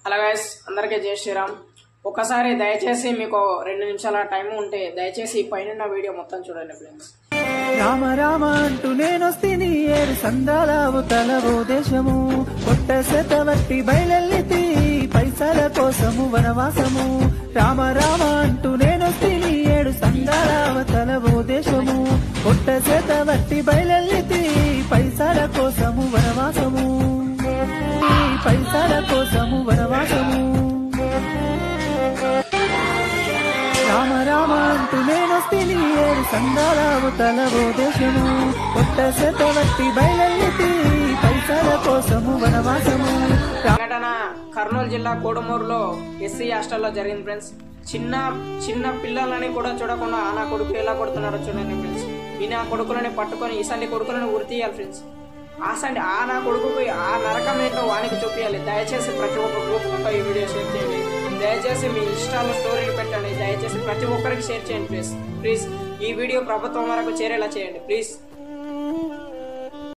Hello guys, అందరికీ జై శ్రీరామ్. ఒకసారి దయచేసి మీకు 2 నిమిషాల టైం ఉంటే దయచేసి పైన వీడియో మొత్తం చూడండి ఫ్రెండ్స్. రామ రామ అంటూ నేనొస్తిని 7 సందాలావు తలవో దేశము కొట్ట శతవట్టి బయలెల్లితి పైసల కోసము వనవాసము. రామ రామ అంటూ నేనొస్తిని 7 సందాలావ తలవో దేశము కొట్ట శతవట్టి బయలెల్లితి పైసల కోసము వనవాసము. పైసల కోసము వనవాసము. రామ రామ అంటూ నేనొస్తిని 7 సందాలావు తలవో దేశము కొట్ట శతవట్టి బయలెల్లితి పైసల కోసము వనవాసము. సంఘటన కర్నూలు జిల్లా కోడుమూరులో ఎస్సీ హాస్టల్లో జరిగింది ఫ్రెండ్స్. చిన్న పిల్లలని కూడా చూడకుండా ఆ నా కొడుకు ఎలా కొడుతున్నారో చూడండి ఫ్రెండ్స్. ఈ నా కొడుకులని పట్టుకొని ఈసారి కొడుకులను ఉరి తీయాలి ఫ్రెండ్స్. ఆ నా కొడుకుకి ఆ నరకం ఏంటో వానికి చూపించాలి. దయచేసి ప్రతి ఒక్క గ్రూప్ ఈ వీడియో షేర్ చేయండి. దయచేసి మీ ఇన్స్టాలో స్టోరీలు పెట్టండి. దయచేసి ప్రతి ఒక్కరికి షేర్ చేయండి ప్లీజ్. ఈ వీడియో ప్రభుత్వం వరకు చేరేలా చేయండి ప్లీజ్.